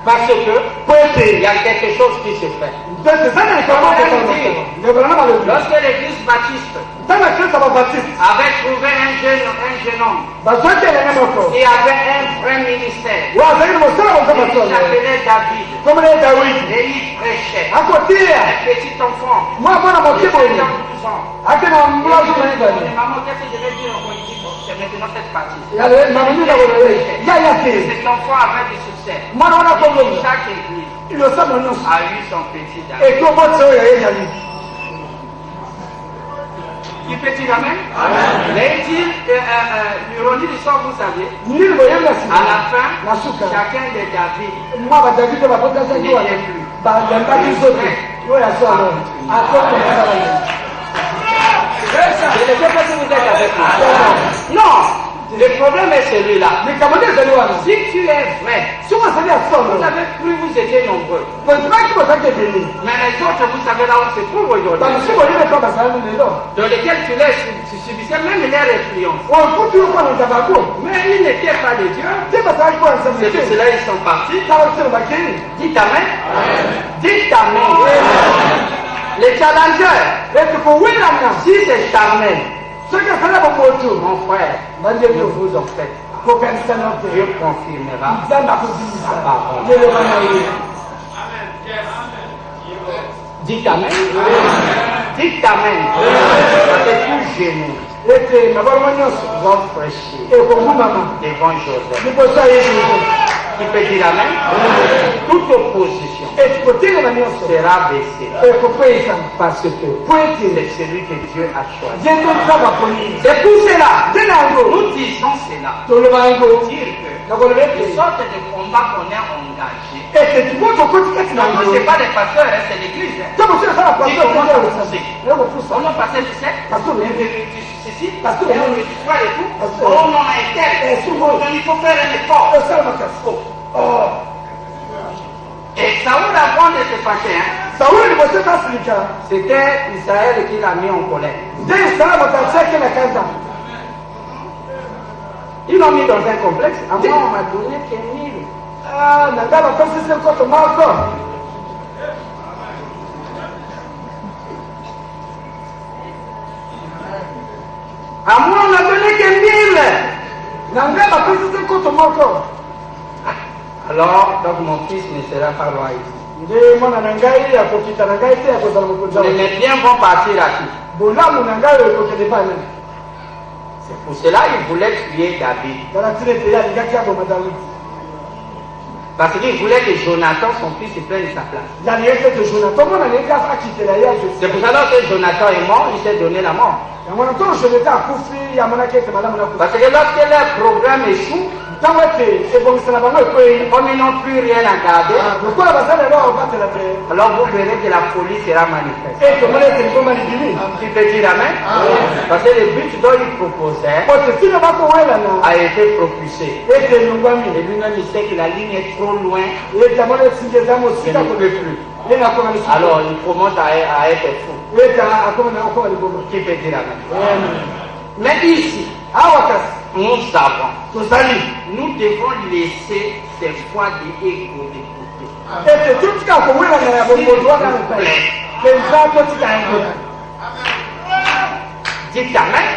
Parce que il y a quelque chose qui se fait. Lorsque l'église baptiste avait trouvé un jeune homme qui avait un vrai ministère, il s'appelait David, et il prêchait. Un petit enfant, il avait 12 ans. Maman, qu'est-ce que je vais dire en politique? C'est maintenant cette partie. Cet enfant avait du succès. Chaque église a eu son petit David. Qui peut dire amen? Mais il dit, l'ironie du sort, vous savez, à la fin, chacun des David n'était plus. Je ne sais pas si vous êtes avec moi. Non! Le problème est celui-là. Si tu es vrai, vous avez cru, vous étiez nombreux. Mais les autres, vous savez là où se trouvent aujourd'hui, dans lesquels tu subissais même leur influence. Mais ils n'étaient pas des dieux. C'est pour cela qu'ils sont partis. Dites amen. Dites amen. Les challengers, si c'est charnel, mon frère, ne vous en faites pas. Dieu confirmera sa parole. Dites amen. Dites amen. C'est plus gêné. Vont prêcher devant Joseph. Qui peut dire amen? Toute opposition sera baissée. Parce que c'est celui que Dieu a choisi. C'est pour cela, nous disons cela. Dire que les sortes de combats qu'on a engagés, ce n'est pas les pasteurs, c'est l'église. Qui commence à pousser. On a passé du sel, ceci, parce que on le soir et tout, on en a été. Donc il faut faire un effort. Et Saoul, avant de se fâcher, c'était Israël qui l'a mis en colère. Ils l'ont mis dans un complexe. À moi, on m'a donné que 1000. À moi, on n'a donné que 1000. Alors, donc mon fils ne sera pas roi ici. Les Médiens vont partir à qui? C'est pour cela qu'il voulait tuer David. Parce qu'il voulait que Jonathan, son fils, prenne sa place. C'est pour cela que Jonathan est mort, il s'est donné la mort. Parce que lorsque leur programme échoue, comme ils n'ont plus rien à garder, alors vous verrez que la folie sera manifeste. Tu peux dire amen? Parce que le but dont il proposait a été propulsé. Et lui-même il sait que la ligne est trop loin, il ne peut plus. Alors il commence à être fou. Qui peut dire amen? Mais ici, nous devons laisser ces voix d'égo de côté. Dites amen.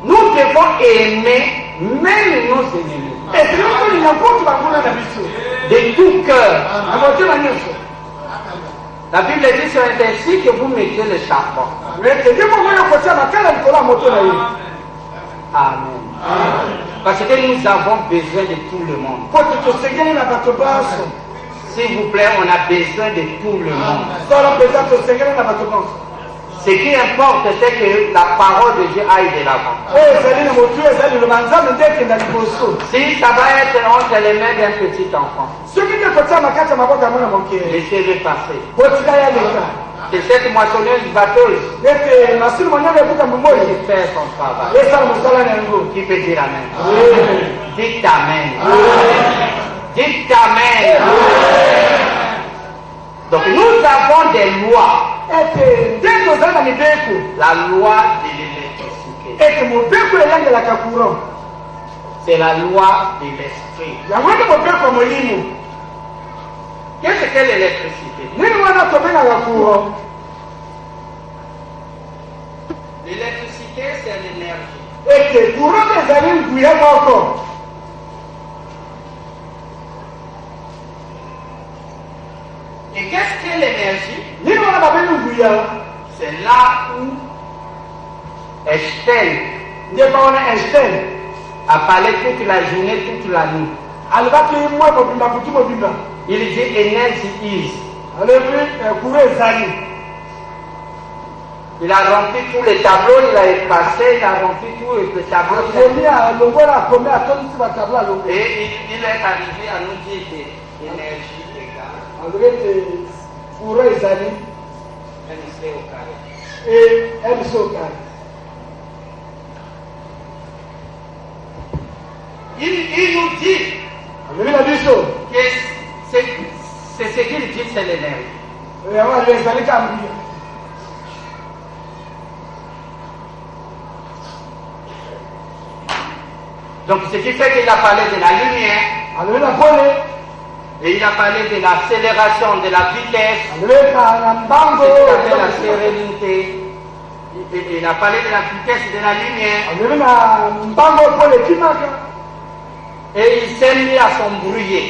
Nous devons aimer même nos ennemis. De tout cœur. La Bible dit c'est ainsi que vous mettez le charbon. Amen. Parce que nous avons besoin de tout le monde. S'il vous plaît, on a besoin de tout le monde. Ce qui importe, c'est que la parole de Dieu aille de l'avant. Si ça va être entre les mains d'un petit enfant, laissez-le passer. C'est cette moissonneuse batteuse qui fait son travail. Qui peut dire amen? Dites amen. Dites amen. Donc nous avons des lois. La loi de l'électricité. C'est la loi de l'esprit. Qu'est-ce que l'électricité? L'électricité, c'est l'énergie. Et qu'est-ce que l'énergie? C'est là où Einstein a parlé toute la journée, toute la nuit. Il dit energy is. Il a rempli tous les tableaux, il a effacé, il a rempli tous les tableaux. Et il est arrivé à nous dire que l'énergie égale MC au carré. Et MC au carré. Il nous dit que c'est ce qu'il dit, c'est l'énergie. Donc ce qui fait qu'il a parlé de la lumière, et il a parlé de l'accélération, de la vitesse, ce qu'il appelle la sérénité. Il a parlé de la vitesse de la lumière. Et il s'est mis à s'embrouiller.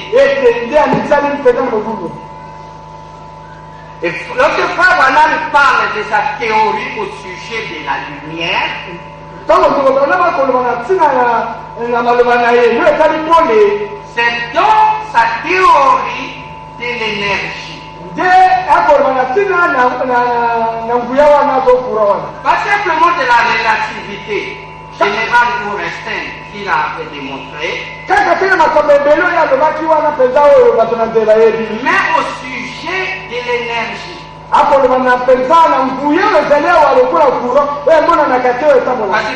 Et lorsque Frère Branham parle de sa théorie au sujet de la lumière, c'est donc sa théorie de l'énergie. Pas simplement de la relativité générale pour Einstein qu'il a démontré, mais au sujet de l'énergie. Parce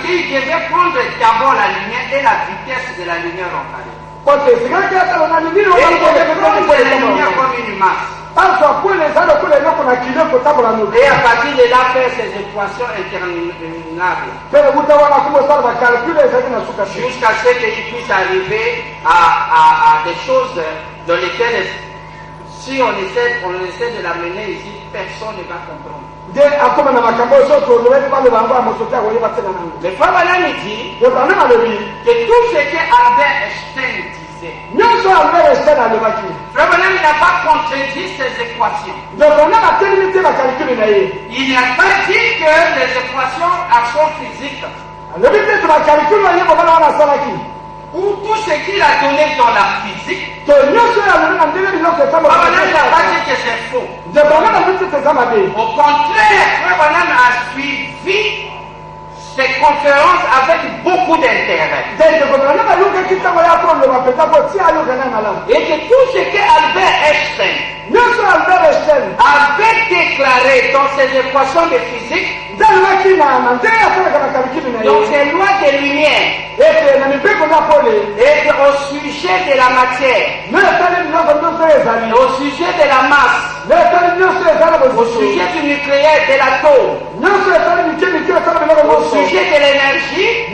qu'il devait prendre d'abord la lumière et la vitesse de la lumière en carré. Et il devait prendre la lumière comme une masse. Et à partir de là, faire ces équations interminables. Jusqu'à ce qu'il puisse arriver à des choses dans lesquelles, si on essaie de l'amener ici, personne ne va comprendre. Le Frère Branham dit que tout ce que Albert Einstein disait, Frère Branham n'a pas contredit ces équations. Il n'a pas dit que les équations à son physique ou tout ce qu'il a donné dans la physique, Frère Branham n'a pas dit que c'est faux. Au contraire, Frère Branham a suivi ces conférences avec beaucoup d'intérêt. Et que tout ce que Albert Einstein avait déclaré dans ses équations de physique, donc ces lois de lumière, et au sujet de la matière, au sujet de la masse, au sujet du nucléaire, de l'atome, au sujet de l'énergie, on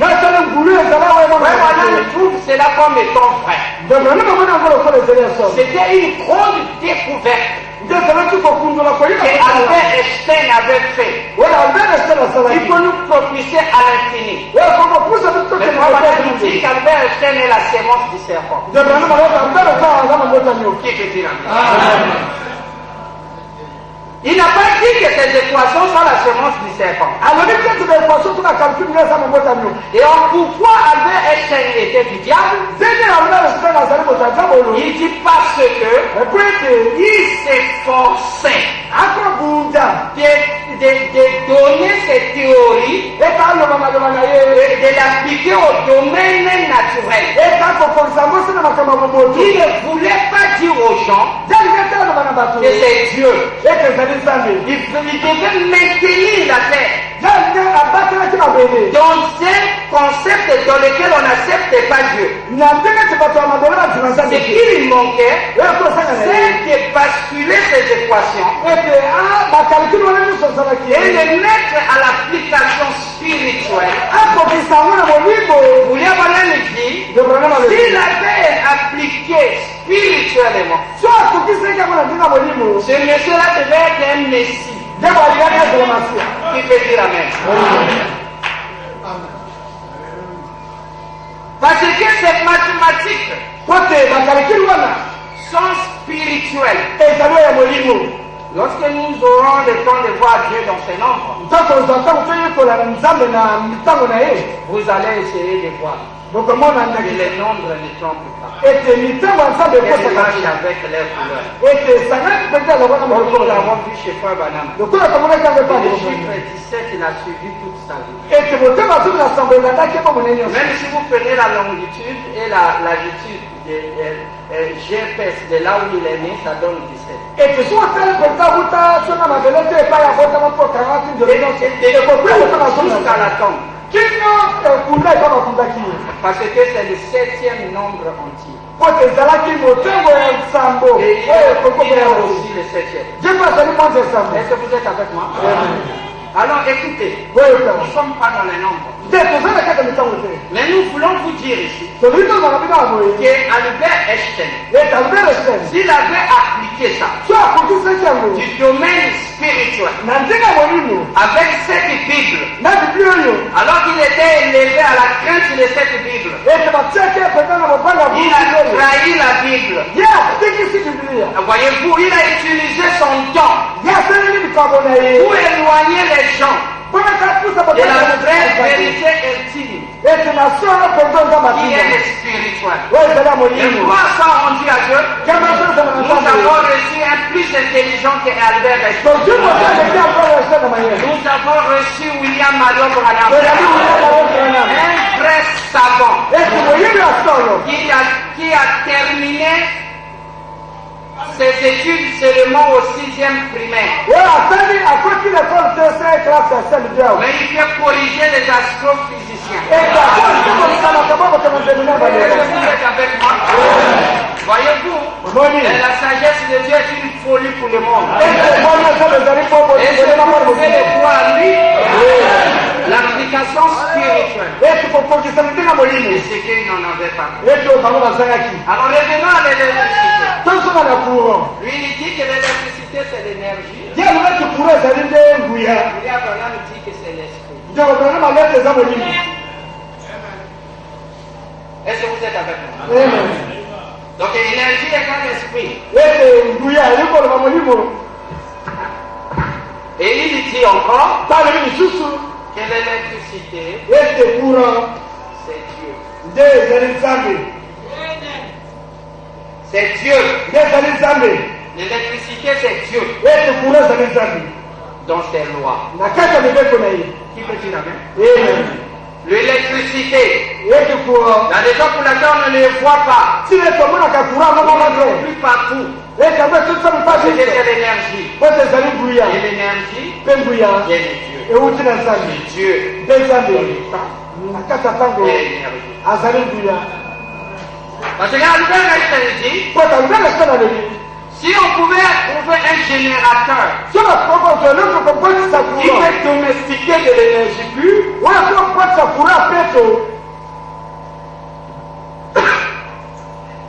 trouve cela comme étant vrai. C'était une grande découverte que Albert Einstein avait fait. Il peut nous propulser à l'infini. Mais Frère nous dit qu'Albert Einstein est la sémence du serpent. Qui peut dire il n'a pas dit que ces équations sont la sémence du serpent. Et pourquoi Albert Einstein était du diable? Il dit parce que il s'efforçait de donner cette théorie et de l'appliquer au domaine naturel. Il ne voulait pas dire aux gens que c'est Dieu. Il devait maintenir la terre dans un concept dans lequel on n'accepte pas Dieu. Ce qu'il manquait, c'est de basculer ces équations et les mettre à l'application spirituelle. William Branham dit S'il avait appliqué spirituellement, ce monsieur-là devait être un messie. Qui peut dire Amen? Parce que ces mathématiques sont spirituelles. Lorsque nous aurons le temps de voir Dieu dans ses nombres, vous allez essayer de voir que les nombres ne trompent pas. Et marchent avec leurs couleurs. Nous l'avons vu chez Frère Branham. Le chiffre 17, il a suivi toute sa vie. Même si vous prenez la longitude et la latitude de GPS de là où il est né, ça donne 17. Jusqu'à la tombe. Parce que c'est le 7e nombre entier. Et il est aussi le 7e. Est-ce que vous êtes avec moi? Alors écoutez, nous ne sommes pas dans les nombres. Mais nous voulons vous dire ici qu'Albert Einstein, s'il avait appliqué ça du domaine spirituel avec cette Bible, alors qu'il était élevé à la crainte de cette Bible, il a trahi la Bible. Voyez-vous, il a utilisé son don pour éloigner les gens de la vraie vérité intime qui est spirituelle. Et pourquoi ça rendu à Dieu? Nous avons reçu un plus intelligent que Albert Einstein. Nous avons reçu William Marion Branham, un vrai savant qui a terminé ses études seulement au 6e primaire. Mais il peut corriger les astrophysiciens. Est-ce que vous êtes avec moi? Voyez-vous, la sagesse de Dieu est une folie pour le monde. Et je pouvez le voir lui, l'application spirituelle. Et ce qu'il n'en avait pas. Alors revenons à l'électricité. Lui, il dit que l'électricité, c'est l'énergie. William Branham dit que c'est l'esprit. Est-ce que vous êtes avec moi? Donc l'énergie est un esprit. Et il dit encore que l'électricité, c'est Dieu. C'est Dieu. L'électricité, c'est Dieu. Dans ses lois. Qui peut dire Amen? L'électricité. La raison pour laquelle on ne les voit pas. Plus partout. Parce que c'est l'énergie. Et l'énergie vient de Dieu. Dieu. Parce que Albert Einstein dit, si on pouvait trouver un générateur qui peut domestiquer de l'énergie pure,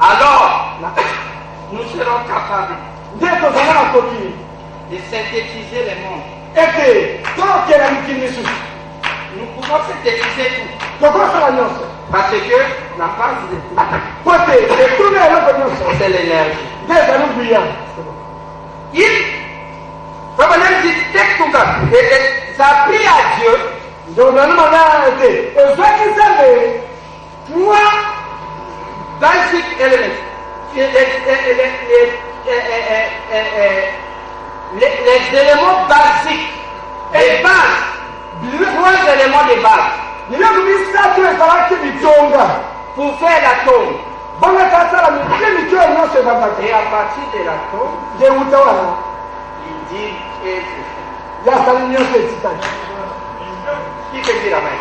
alors nous serons capables de synthétiser les mondes. Nous pouvons synthétiser tout. Parce que la base de tout, c'est l'énergie. Il ça a pris à Dieu 3 basic elements. Les éléments basiques et bases. 3 éléments de base pour faire l'atome. Et à partir de l'atome, il dit qui peut dire Amen?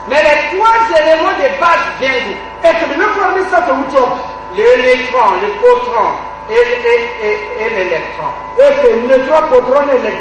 Mais les 3 éléments de base viennent d'où? L'électron, le protron et l'électron.